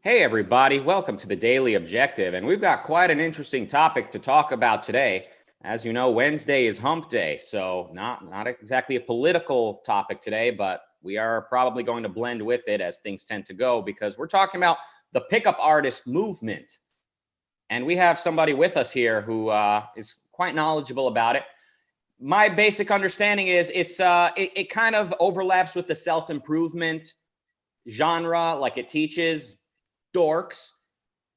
Hey everybody, welcome to the Daily Objective, and we've got quite an interesting topic to talk about today. As you know, Wednesday is hump day, so not exactly a political topic today, but we are probably going to blend with it as things tend to go, because we're talking about the pickup artist movement. And we have somebody with us here who is quite knowledgeable about it. My basic understanding is it kind of overlaps with the self-improvement genre, like it teaches dorks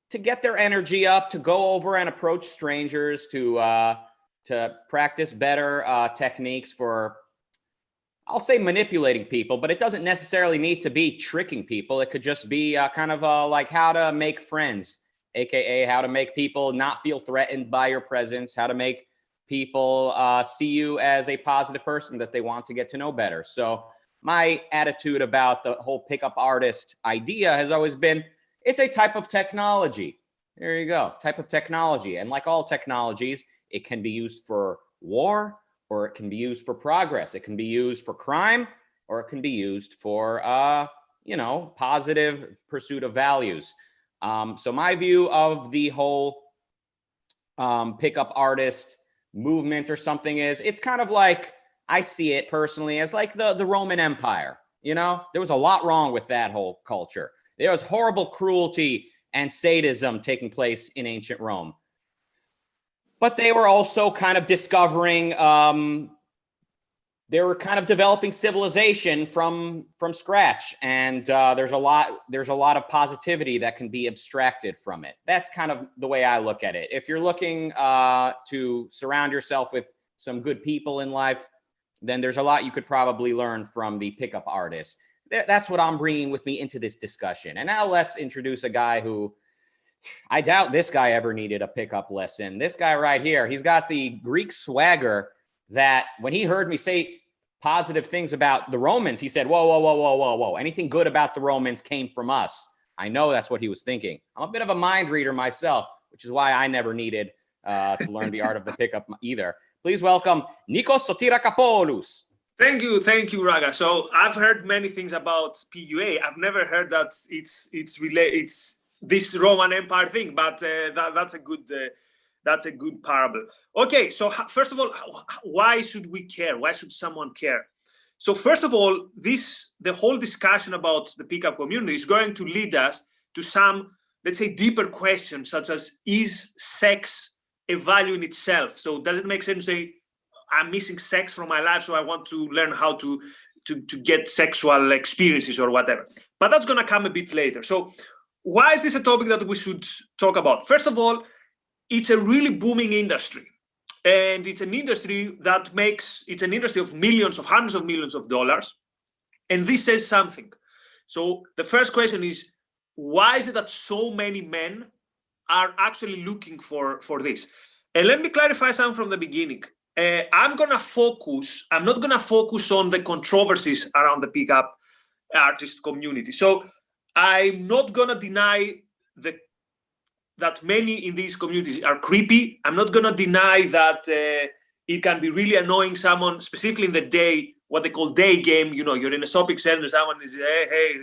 to get their energy up, to go over and approach strangers, to practice better techniques for, I'll say, manipulating people, but it doesn't necessarily need to be tricking people. It could just be kind of like how to make friends, aka how to make people not feel threatened by your presence, how to make people see you as a positive person that they want to get to know better. So my attitude about the whole pickup artist idea has always been, it's a type of technology. There you go, type of technology. And like all technologies, it can be used for war, or it can be used for progress. It can be used for crime, or it can be used for, positive pursuit of values. So my view of the whole pickup artist movement or something is, it's kind of like, I see it personally as like the Roman Empire. You know, there was a lot wrong with that whole culture. There was horrible cruelty and sadism taking place in ancient Rome. But they were also kind of discovering, they were kind of developing civilization from scratch. And there's a lot of positivity that can be abstracted from it. That's kind of the way I look at it. If you're looking to surround yourself with some good people in life, then there's a lot you could probably learn from the pickup artist. That's what I'm bringing with me into this discussion. And now let's introduce a guy who, I doubt this guy ever needed a pickup lesson. This guy right here, he's got the Greek swagger that when he heard me say positive things about the Romans, he said, whoa, whoa, whoa, whoa, whoa, whoa. Anything good about the Romans came from us. I know that's what he was thinking. I'm a bit of a mind reader myself, which is why I never needed to learn the art of the pickup either. Please welcome Nikos Sotirakopoulos. Thank you, Rucka. So I've heard many things about PUA. I've never heard that it's this Roman Empire thing, but that's a good parable. Okay, so first of all, why should we care? Why should someone care? So first of all, the whole discussion about the pickup community is going to lead us to some, let's say, deeper questions, such as, is sex a value in itself? So does it make sense to say, I'm missing sex from my life, so I want to learn how to get sexual experiences or whatever. But that's going to come a bit later. So why is this a topic that we should talk about? First of all, it's a really booming industry. And it's an industry it's an industry of millions, of hundreds of millions of dollars. And this says something. So the first question is, why is it that so many men are actually looking for this? And let me clarify something from the beginning. I'm not going to focus on the controversies around the pickup artist community. So I'm not going to deny that many in these communities are creepy. I'm not going to deny that it can be really annoying someone, specifically in the day, what they call day game. You know, you're in a shopping center, someone is, hey.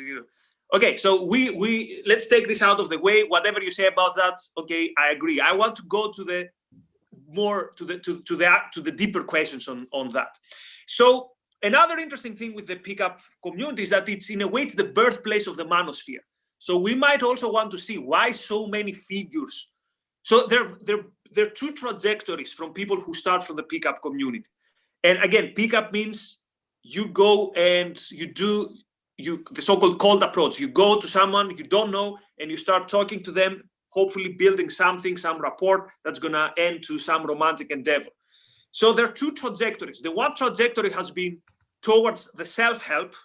Okay, so we let's take this out of the way. Whatever you say about that, okay, I agree. I want to go to the the deeper questions on that. So another interesting thing with the pickup community is that it's, in a way, it's the birthplace of the manosphere. So we might also want to see why so many figures. So there are two trajectories from people who start from the pickup community. And again, pickup means you go and you do the so-called cold approach. You go to someone you don't know and you start talking to them, hopefully building something, some rapport that's going to end to some romantic endeavor. So there are two trajectories. The one trajectory has been towards the self-help.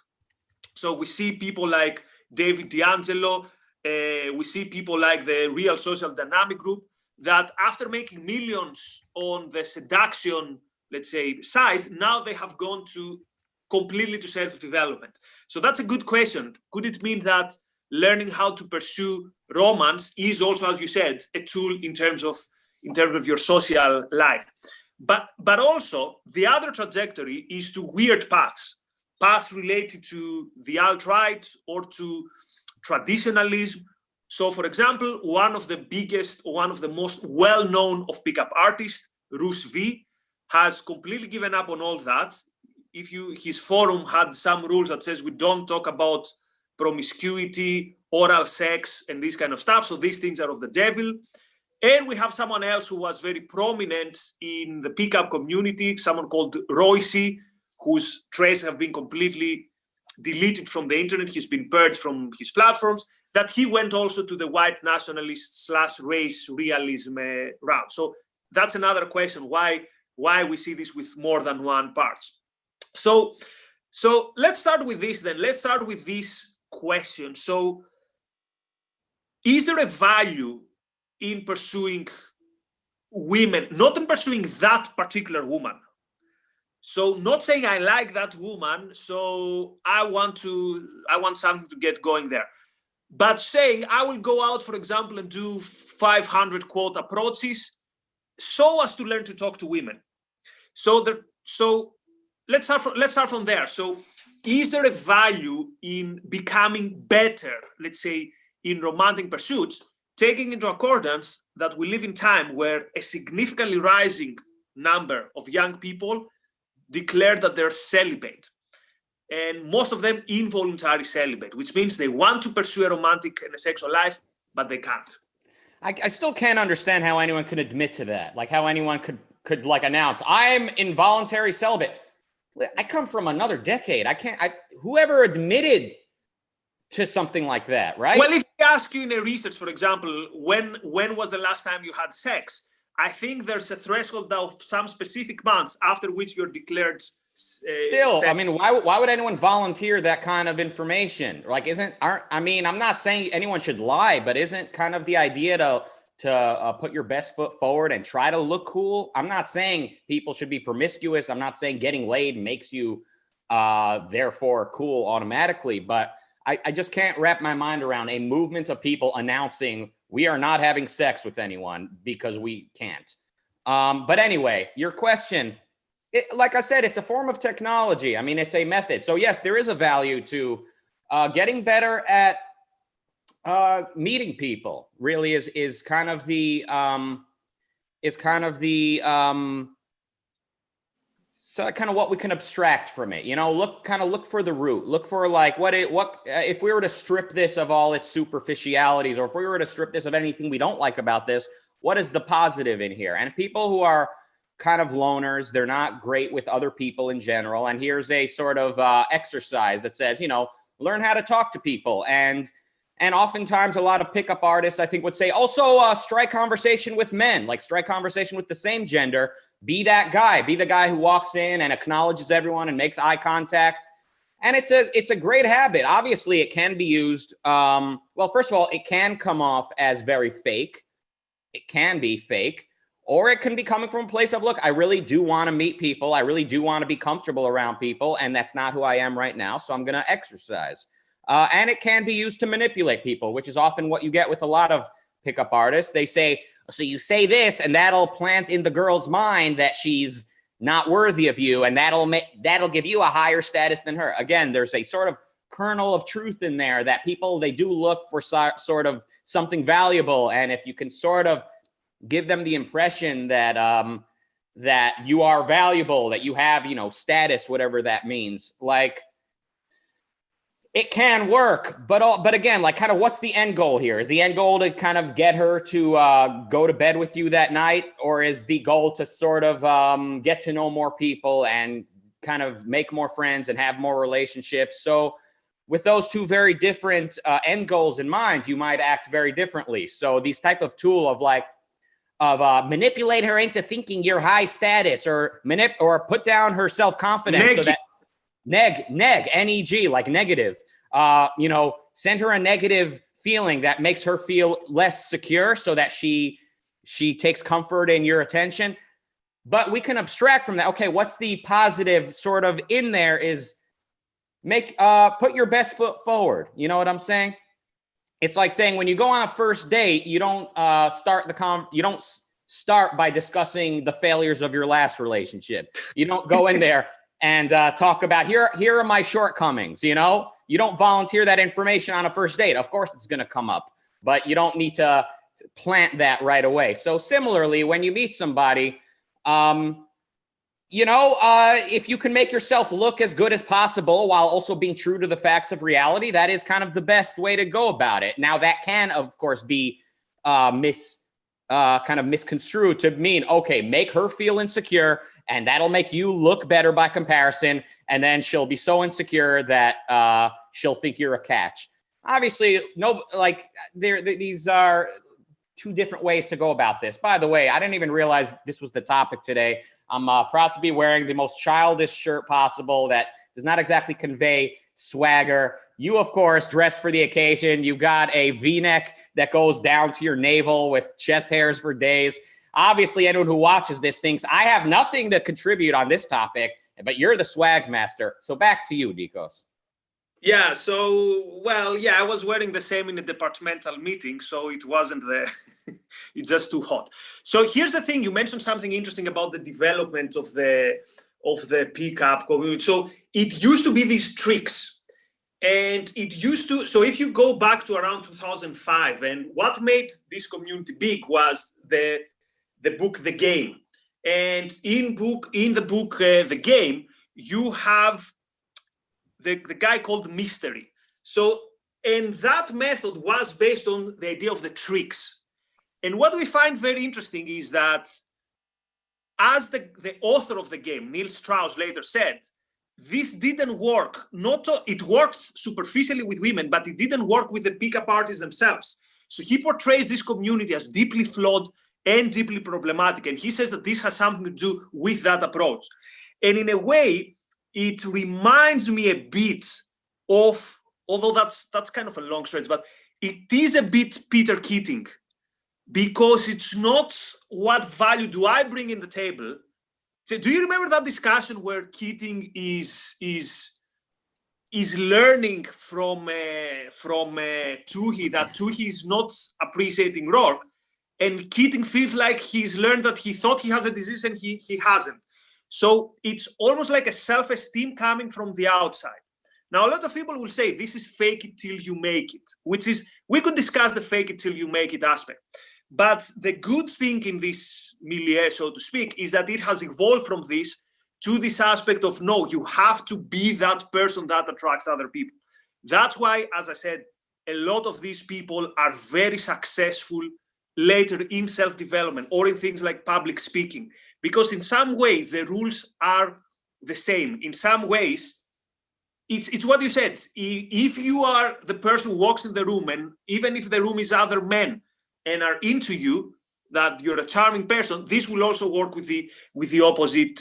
So we see people like David D'Angelo, we see people like the Real Social Dynamic Group, that after making millions on the seduction, let's say, side, now they have gone completely to self-development. So that's a good question. Could it mean that learning how to pursue romance is also, as you said, a tool in terms of your social life? But also the other trajectory is to weird paths related to the alt-right or to traditionalism. So, for example, one of the most well-known of pickup artists, Rus V, has completely given up on all that. His forum had some rules that says we don't talk about promiscuity, oral sex, and this kind of stuff. So these things are of the devil. And we have someone else who was very prominent in the pickup community, someone called Royce, whose traces have been completely deleted from the internet. He's been purged from his platforms, that he went also to the white nationalist / race realism route. So that's another question, why we see this with more than one parts. So let's start with this then. Let's start with this question. So is there a value in pursuing women, not in pursuing that particular woman? So not saying I like that woman, so I want something to get going there. But saying I will go out, for example, and do 500 quote approaches so as to learn to talk to women. So let's start from there. So is there a value in becoming better, let's say, in romantic pursuits, taking into accordance that we live in time where a significantly rising number of young people declare that they're celibate, and most of them involuntary celibate, which means they want to pursue a romantic and a sexual life, but they can't. I still can't understand how anyone could admit to that. Like how anyone could like announce, I'm involuntary celibate. I come from another decade. Whoever admitted to something like that, right? Well, if I ask you in a research, for example, when was the last time you had sex? I think there's a threshold of some specific months after which you're declared. Still, I mean, why would anyone volunteer that kind of information? Like, I'm not saying anyone should lie, but isn't kind of the idea to put your best foot forward and try to look cool? I'm not saying people should be promiscuous. I'm not saying getting laid makes you therefore cool automatically, but I just can't wrap my mind around a movement of people announcing we are not having sex with anyone because we can't. But anyway, your question, like I said, it's a form of technology. I mean, it's a method. So yes, there is a value to getting better at meeting people. Really is kind of the so kind of what we can abstract from it, look for the root, look for like what if we were to strip this of all its superficialities, or if we were to strip this of anything we don't like about this, what is the positive in here? And people who are kind of loners, they're not great with other people in general. And here's a sort of exercise that says, learn how to talk to people. And oftentimes a lot of pickup artists, I think, would say also strike conversation with men, like strike conversation with the same gender. Be that guy, be the guy who walks in and acknowledges everyone and makes eye contact. And it's a great habit. Obviously, it can be used. Well, first of all, it can come off as very fake. It can be fake, or it can be coming from a place of, look, I really do want to meet people. I really do want to be comfortable around people. And that's not who I am right now. So I'm going to exercise. And it can be used to manipulate people, which is often what you get with a lot of pickup artists. They say, so you say this, and that'll plant in the girl's mind that she's not worthy of you, and that'll give you a higher status than her. Again, there's a sort of kernel of truth in there that people, they do look for sort of something valuable, and if you can sort of give them the impression that that you are valuable, that you have, status, whatever that means, like, it can work, but again, like, kind of what's the end goal here? Is the end goal to kind of get her to go to bed with you that night? Or is the goal to sort of get to know more people and kind of make more friends and have more relationships? So with those two very different end goals in mind, you might act very differently. So these type of tool of manipulate her into thinking you're high status, or put down her self-confidence so that neg, like negative, send her a negative feeling that makes her feel less secure so that she takes comfort in your attention. But we can abstract from that. Okay, what's the positive sort of in there is put your best foot forward. You know what I'm saying? It's like saying when you go on a first date, you don't start by discussing the failures of your last relationship. You don't go in there and talk about here are my shortcomings. You don't volunteer that information on a first date. Of course, it's going to come up. but you don't need to plant that right away. So similarly, when you meet somebody, if you can make yourself look as good as possible while also being true to the facts of reality, that is kind of the best way to go about it. Now, that can, of course, be kind of misconstrued to mean, okay, make her feel insecure, and that'll make you look better by comparison, and then she'll be so insecure that she'll think you're a catch. Obviously, these are two different ways to go about this. By the way, I didn't even realize this was the topic today. I'm proud to be wearing the most childish shirt possible that does not exactly convey swagger. You, of course, dressed for the occasion. You got a V-neck that goes down to your navel with chest hairs for days. Obviously, anyone who watches this thinks I have nothing to contribute on this topic, but you're the swag master. So back to you, Nikos. Yeah, I was wearing the same in a departmental meeting, so it wasn't it's just too hot. So here's the thing, you mentioned something interesting about the development of the pickup community. So it used to be these tricks, and so if you go back to around 2005, and what made this community big was the book The Game. And in the book The Game, you have the guy called Mystery. So, and that method was based on the idea of the tricks. And what we find very interesting is that, as the author of The Game, Neil Strauss, later said, this didn't work. It worked superficially with women, but it didn't work with the pickup artists themselves. So he portrays this community as deeply flawed and deeply problematic. And he says that this has something to do with that approach. And in a way, it reminds me a bit of, although that's kind of a long stretch, but it is a bit Peter Keating, because it's not what value do I bring in the table. So do you remember that discussion where Keating is learning from Toohey that Toohey is not appreciating Rourke, and Keating feels like he's learned that he thought he has a disease and he hasn't. So it's almost like a self-esteem coming from the outside. Now, a lot of people will say this is fake it till you make it, which is, we could discuss the fake it till you make it aspect. But the good thing in this milieu, so to speak, is that it has evolved from this to this aspect of, no, you have to be that person that attracts other people. That's why, as I said, a lot of these people are very successful later in self-development or in things like public speaking, because in some way the rules are the same. In some ways, it's what you said. If you are the person who walks in the room, and even if the room is other men and are into you, that you're a charming person, this will also work with the opposite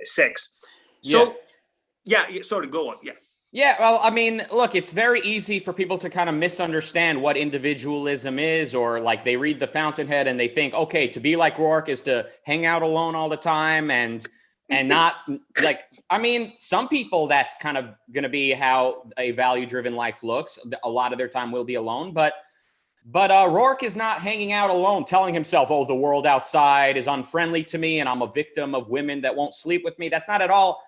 sex. So yeah, sorry, go on. Yeah, well, I mean, look, it's very easy for people to kind of misunderstand what individualism is, or like they read The Fountainhead and they think, okay, to be like Rourke is to hang out alone all the time and not like, I mean, some people that's kind of going to be how a value-driven life looks. A lot of their time will be alone, but Rourke is not hanging out alone, telling himself, oh, the world outside is unfriendly to me and I'm a victim of women that won't sleep with me. That's not at all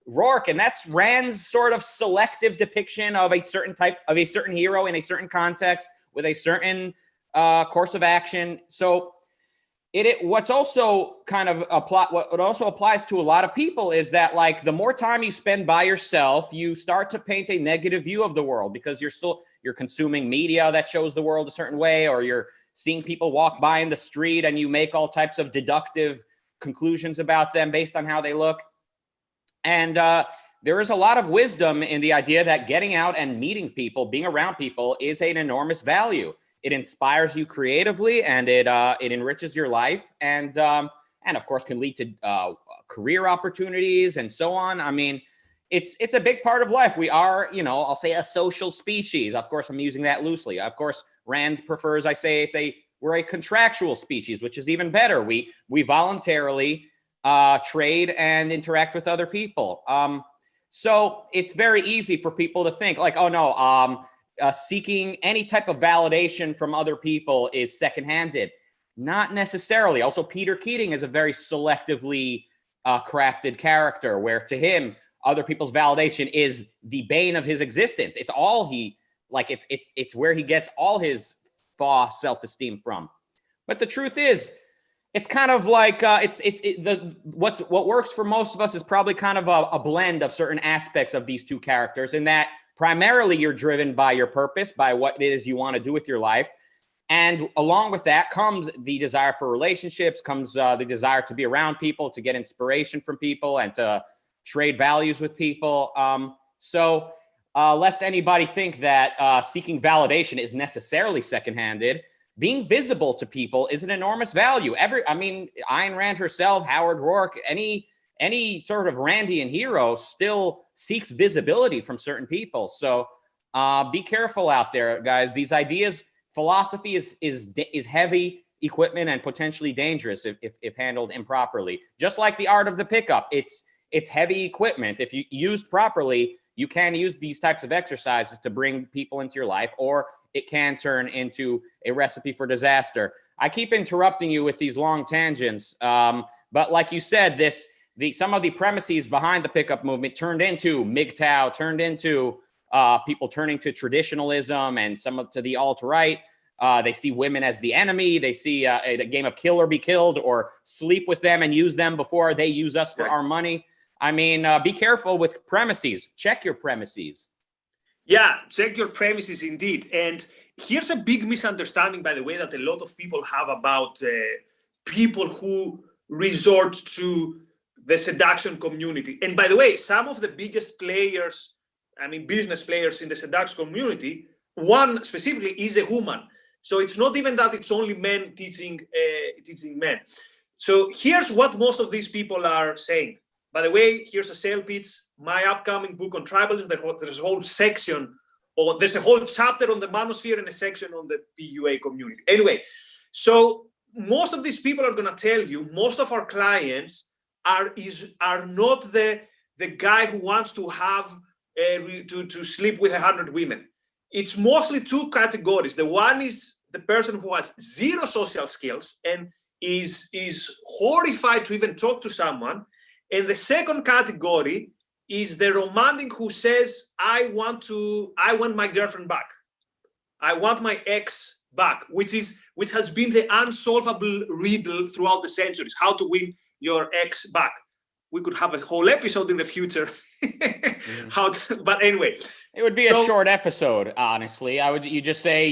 Rourke, and that's Rand's sort of selective depiction of a certain type of a certain hero in a certain context with a certain course of action. So what's also kind of what also applies to a lot of people is that, like, the more time you spend by yourself, you start to paint a negative view of the world, because you're consuming media that shows the world a certain way, or you're seeing people walk by in the street and you make all types of deductive conclusions about them based on how they look. And there is a lot of wisdom in the idea that getting out and meeting people, being around people, is an enormous value. It inspires you creatively, and it enriches your life, and of course can lead to career opportunities and so on. I mean, it's a big part of life. We are, I'll say, a social species. Of course, I'm using that loosely. Of course, Rand prefers I say we're a contractual species, which is even better. We voluntarily trade and interact with other people. So it's very easy for people to think like, oh no, seeking any type of validation from other people is secondhanded. Not necessarily. Also, Peter Keating is a very selectively crafted character, where to him, other people's validation is the bane of his existence. It's all he like it's where he gets all his self-esteem from. But the truth is, it's kind of like what works for most of us is probably kind of a blend of certain aspects of these two characters, in that primarily you're driven by your purpose, by what it is you want to do with your life. And along with that comes the desire for relationships, comes the desire to be around people, to get inspiration from people, and to trade values with people. So lest anybody think that seeking validation is necessarily second-handed, being visible to people is an enormous value. Ayn Rand herself, Howard Rourke, any sort of Randian hero still seeks visibility from certain people. So be careful out there, guys. These ideas, philosophy is heavy equipment and potentially dangerous if handled improperly. Just like the art of the pickup, it's heavy equipment. If you used properly, you can use these types of exercises to bring people into your life, or it can turn into a recipe for disaster. I keep interrupting you with these long tangents, but like you said, some of the premises behind the pickup movement turned into MGTOW, turned into people turning to traditionalism and to the alt-right. They see women as the enemy. They see a game of kill or be killed, or sleep with them and use them before they use us for our money. I mean, be careful with premises. Check your premises. Yeah, check your premises indeed. And here's a big misunderstanding, by the way, that a lot of people have about people who resort to the seduction community. And by the way, some of the biggest players, business players in the seduction community, one specifically is a woman. So it's not even that it's only men teaching men. So here's what most of these people are saying. By the way, here's a sale pitch. My upcoming book on tribalism, there's a whole section, or there's a whole chapter on the manosphere and a section on the PUA community. Anyway, so most of these people are going to tell you, most of our clients are not the guy who wants to have to sleep with 100 women. It's mostly two categories. The one is the person who has zero social skills and is horrified to even talk to someone. And the second category is the romantic who says, I want my girlfriend back. I want my ex back, which has been the unsolvable riddle throughout the centuries, how to win your ex back. We could have a whole episode in the future. But anyway. It would be a short episode, honestly. You just say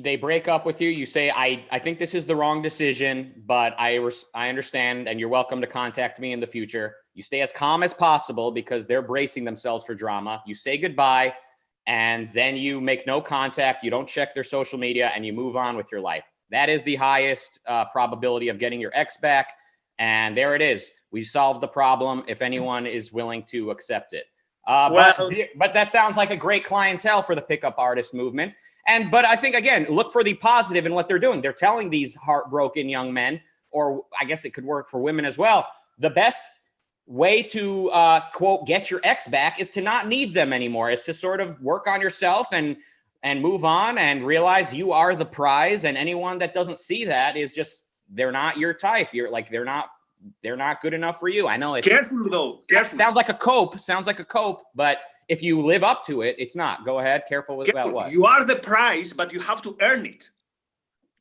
they break up with you. You say, I think this is the wrong decision, but I understand, and you're welcome to contact me in the future. You stay as calm as possible because they're bracing themselves for drama. You say goodbye, and then you make no contact. You don't check their social media, and you move on with your life. That is the highest probability of getting your ex back. And there it is. We solved the problem if anyone is willing to accept it. But that sounds like a great clientele for the pickup artist movement. But I think, again, look for the positive in what they're doing. They're telling these heartbroken young men, or I guess it could work for women as well, the best way to, quote, get your ex back is to not need them anymore. It's to sort of work on yourself and move on and realize you are the prize. And anyone that doesn't see that is just, they're not your type. You're like, they're not good enough for you. I know it's careful though. Careful. Sounds like a cope, but if you live up to it, it's not. Go ahead. Careful about what? You are the prize, but you have to earn it.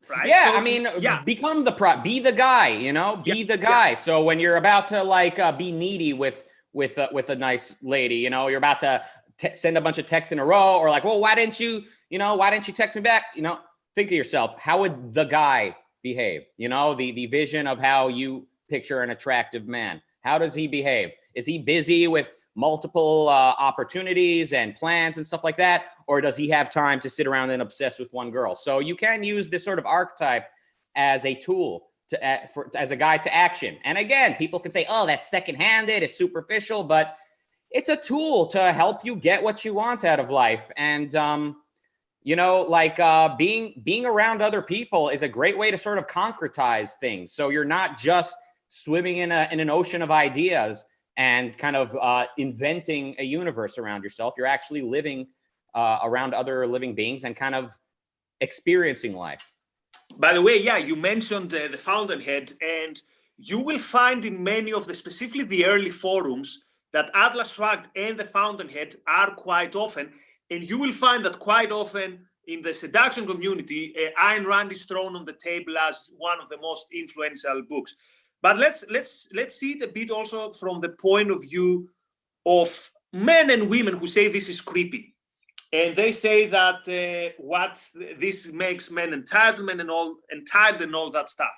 Right? Yeah, So, become the prize. Be the guy, be the guy. Yeah. So when you're about to be needy with a nice lady, you're about to send a bunch of texts in a row, or like, well, why didn't you text me back? Think of yourself. How would the guy behave? The vision of how you picture an attractive man. How does he behave? Is he busy with multiple opportunities and plans and stuff like that? Or does he have time to sit around and obsess with one girl? So you can use this sort of archetype as a tool as a guide to action. And again, people can say, oh, that's secondhanded, it's superficial, but it's a tool to help you get what you want out of life. And, being around other people is a great way to sort of concretize things. So you're not just swimming in an ocean of ideas and kind of inventing a universe around yourself. You're actually living around other living beings and kind of experiencing life. By the way, you mentioned the Fountainhead, and you will find in many of specifically the early forums, that Atlas Shrugged and the Fountainhead are quite often And you will find that quite often in the seduction community, Ayn Rand is thrown on the table as one of the most influential books. But let's see it a bit also from the point of view of men and women who say this is creepy. And they say that what this makes men entitled and all that stuff.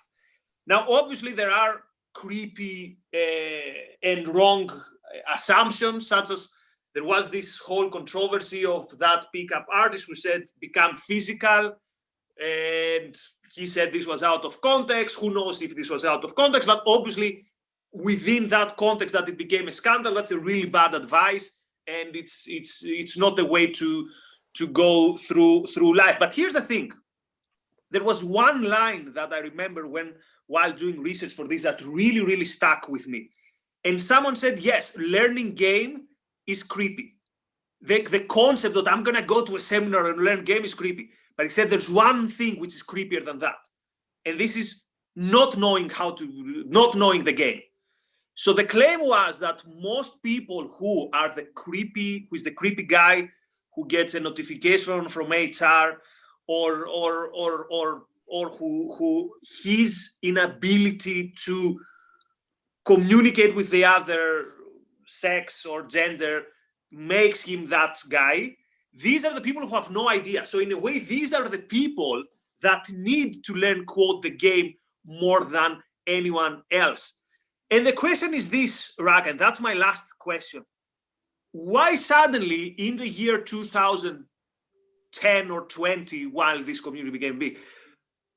Now, obviously, there are creepy and wrong assumptions, such as there was this whole controversy of that pickup artist who said become physical, and he said this was out of context. Who knows if this was out of context? But obviously, within that context, that it became a scandal. That's a really bad advice, and it's not a way to go through life. But here's the thing: there was one line that I remember while doing research for this that really stuck with me, and someone said, "Yes, learning game is creepy. The concept that I'm gonna go to a seminar and learn game is creepy." But he said there's one thing which is creepier than that, and this is not knowing the game. So the claim was that most people who is the creepy guy who gets a notification from HR, or who his inability to communicate with the other sex or gender makes him that guy. These are the people who have no idea. So in a way, these are the people that need to learn, quote, the game more than anyone else. And the question is this, Rucka, and that's my last question. Why suddenly in the year 2010 or 20, while this community became big,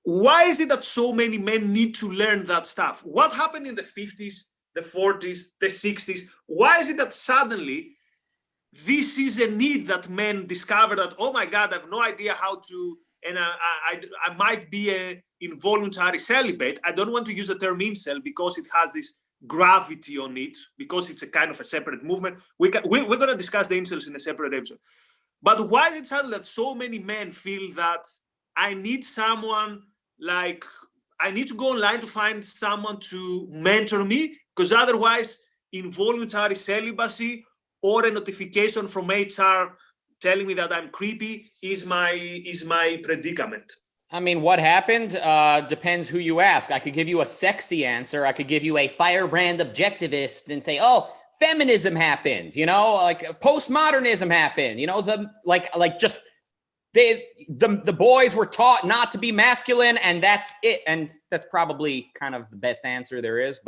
why is it that so many men need to learn that stuff? What happened in the 50s, the 40s, the 60s? Why is it that suddenly this is a need that men discover that, oh my God, I have no idea how to, and I might be an involuntary celibate. I don't want to use the term incel because it has this gravity on it, because it's a kind of a separate movement. We're going to discuss the incels in a separate episode. But why is it suddenly that so many men feel that I need someone, like, I need to go online to find someone to mentor me, because otherwise involuntary celibacy or a notification from HR telling me that I'm creepy is my predicament? I mean, what happened depends who you ask. I could give you a sexy answer. I could give you a firebrand objectivist and say, oh, feminism happened, like postmodernism happened, the boys were taught not to be masculine, and that's it. And that's probably kind of the best answer there is.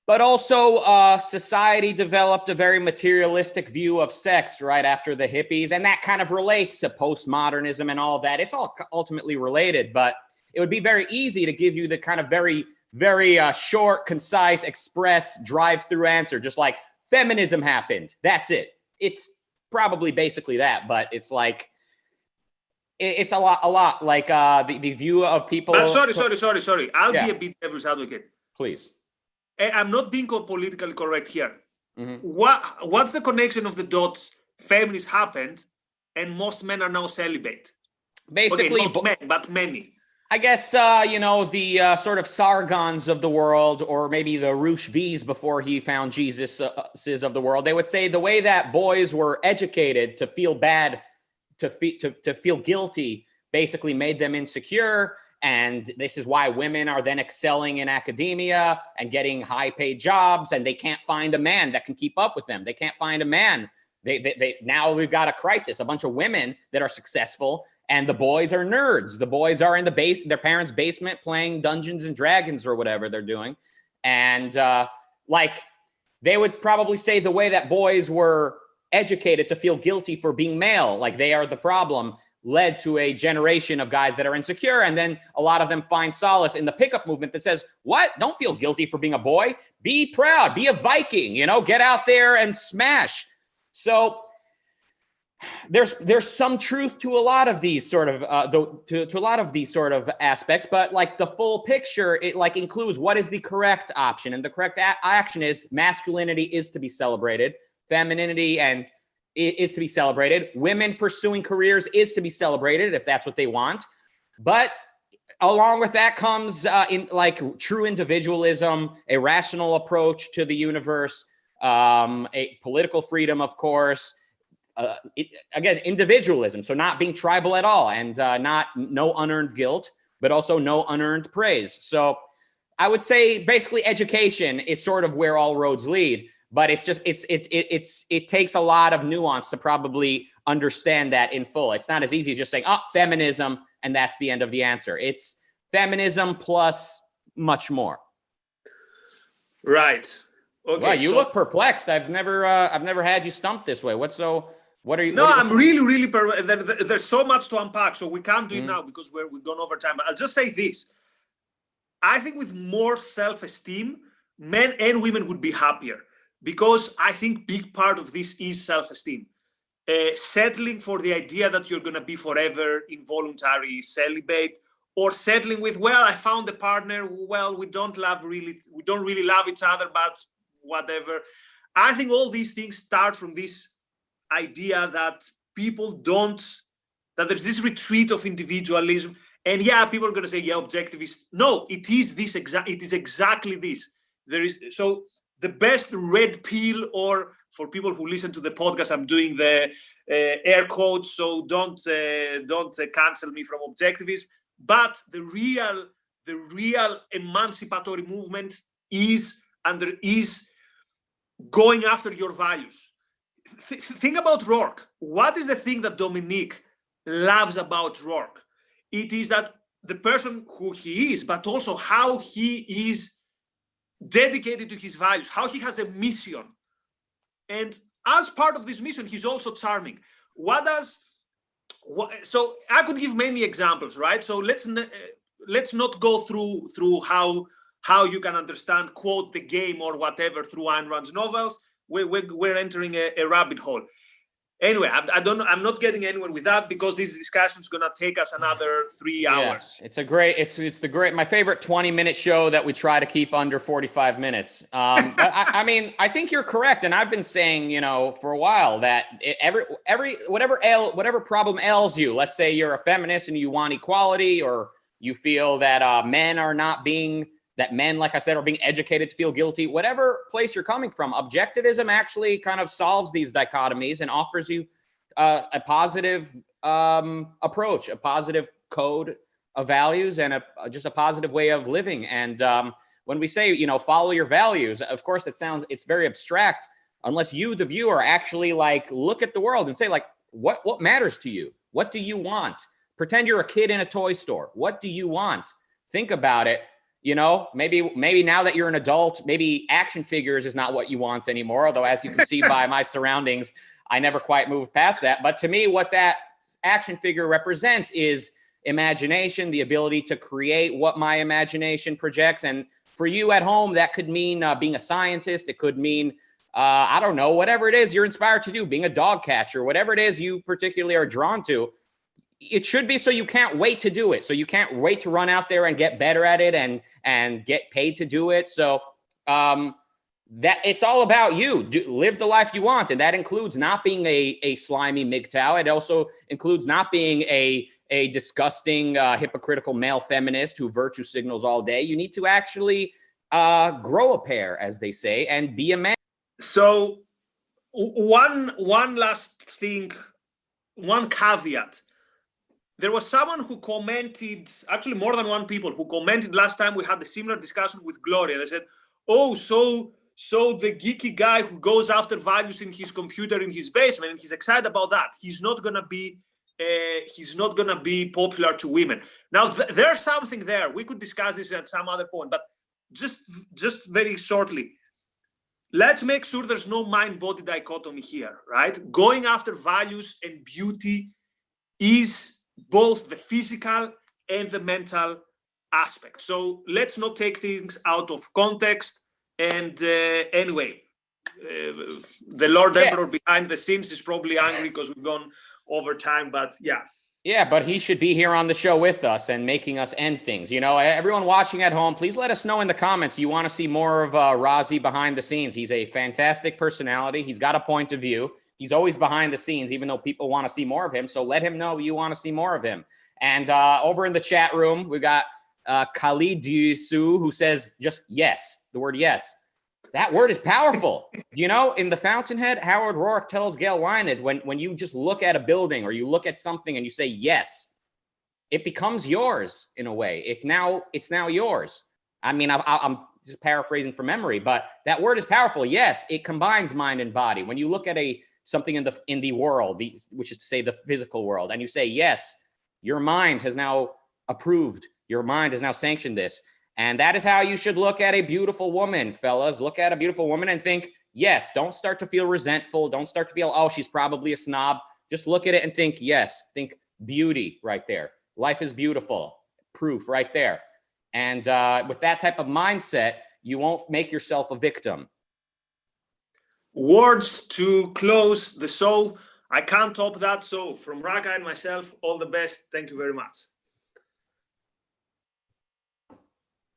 But also society developed a very materialistic view of sex right after the hippies. And that kind of relates to postmodernism and all that. It's all ultimately related, but it would be very easy to give you the kind of very, very short, concise, express, drive-through answer, just like feminism happened. That's it. It's probably basically that, but it's like, it's a lot like the view of people. But sorry. I'll be a bit devil's advocate. Please. I'm not being politically correct here. Mm-hmm. What's the connection of the dots? Feminism happened, and most men are now celibate. Basically, okay, not men, but many. I guess, the sort of Sargons of the world, or maybe the Roosh V's before he found Jesus of the world, they would say the way that boys were educated to feel bad, to feel guilty, basically made them insecure. And this is why women are then excelling in academia and getting high paid jobs, and they can't find a man that can keep up with them. They can't find a man. Now we've got a crisis, a bunch of women that are successful, and the boys are nerds. The boys are in their parents' basement playing Dungeons and Dragons or whatever they're doing. And they would probably say the way that boys were educated to feel guilty for being male, like they are the problem, led to a generation of guys that are insecure. And then a lot of them find solace in the pickup movement that says, what? Don't feel guilty for being a boy. Be proud. Be a Viking, get out there and smash. So there's some truth to a lot of these sort of to a lot of these sort of aspects, but like the full picture, it like includes what is the correct option, and the correct action is masculinity is to be celebrated, femininity and is to be celebrated, women pursuing careers is to be celebrated if that's what they want, but along with that comes in like true individualism, a rational approach to the universe, a political freedom, of course, again, individualism. So not being tribal at all, and no unearned guilt, but also no unearned praise. So I would say basically education is sort of where all roads lead, but it takes a lot of nuance to probably understand that in full. It's not as easy as just saying, oh, feminism, and that's the end of the answer. It's feminism plus much more. Right. Okay. Wow, you look perplexed. I've never had you stumped this way. What are you? No, I'm really there's so much to unpack, so we can't do it now because we've gone over time. I'll just say this. I think with more self-esteem, men and women would be happier, because I think big part of this is self-esteem. Settling for the idea that you're going to be forever involuntary celibate, or settling with, well, I found a partner, well, we don't really love each other, but whatever. I think all these things start from this idea that that there's this retreat of individualism. And yeah, people are going to say, yeah, objectivist. No, it is exactly this. So the best red pill, or for people who listen to the podcast, I'm doing the air quotes, so don't cancel me from objectivism. But the real emancipatory movement is going after your values. Think about Rourke. What is the thing that Dominique loves about Rourke? It is that the person who he is, but also how he is dedicated to his values, how he has a mission. And as part of this mission, he's also charming. So I could give many examples, right? So let's not go through how you can understand, quote, the game or whatever through Ayn Rand's novels. We're entering a rabbit hole. Anyway, I'm not getting anywhere with that, because this discussion is going to take us another 3 hours. Yeah, it's my favorite 20-minute show that we try to keep under 45 minutes. But I mean, I think you're correct. And I've been saying, for a while that whatever problem ails you, let's say you're a feminist and you want equality, or you feel that men, like I said, are being educated to feel guilty, whatever place you're coming from, objectivism actually kind of solves these dichotomies and offers you a positive approach, a positive code of values, and just a positive way of living. And when we say, follow your values, of course, it's very abstract unless you, the viewer, actually look at the world and say, what matters to you? What do you want? Pretend you're a kid in a toy store. What do you want? Think about it. Maybe now that you're an adult, maybe action figures is not what you want anymore. Although, as you can see by my surroundings, I never quite moved past that. But to me, what that action figure represents is imagination, the ability to create what my imagination projects. And for you at home, that could mean being a scientist. It could mean, I don't know, whatever it is you're inspired to do, being a dog catcher, whatever it is you particularly are drawn to. It should be so you can't wait to do it. So you can't wait to run out there and get better at it and get paid to do it. So that it's all about you. Live the life you want. And that includes not being a slimy MGTOW. It also includes not being a disgusting, hypocritical male feminist who virtue signals all day. You need to actually grow a pair, as they say, and be a man. So one last thing, one caveat. There was someone who commented, actually more than one people who commented last time we had a similar discussion with Gloria. They said, oh, so the geeky guy who goes after values in his computer in his basement, and he's excited about that, he's not gonna be popular to women. Now there's something there. We could discuss this at some other point, but just very shortly, let's make sure there's no mind-body dichotomy here, right? Going after values and beauty is both the physical and the mental aspect. So let's not take things out of context. And anyway, the Lord Emperor behind the scenes is probably angry because we've gone over time, but yeah. Yeah, but he should be here on the show with us and making us end things. Everyone watching at home, please let us know in the comments you want to see more of Razi behind the scenes. He's a fantastic personality. He's got a point of view. He's always behind the scenes, even though people want to see more of him. So let him know you want to see more of him. And over in the chat room, we got Khalid Su, who says just yes, the word yes. That word is powerful. You know, in The Fountainhead, Howard Rourke tells Gail Wynand, when you just look at a building or you look at something and you say yes, it becomes yours in a way. It's now yours. I mean, I'm just paraphrasing from memory, but that word is powerful. Yes, it combines mind and body. When you look at something in the world, which is to say the physical world, and you say yes, your mind has now approved. Your mind has now sanctioned this. And that is how you should look at a beautiful woman, fellas. Look at a beautiful woman and think, yes. Don't start to feel resentful. Don't start to feel, oh, she's probably a snob. Just look at it and think, yes. Think beauty right there. Life is beautiful. Proof right there. And with that type of mindset, you won't make yourself a victim. Words to close the show. I can't top that. So from Rucka and myself, all the best. Thank you very much.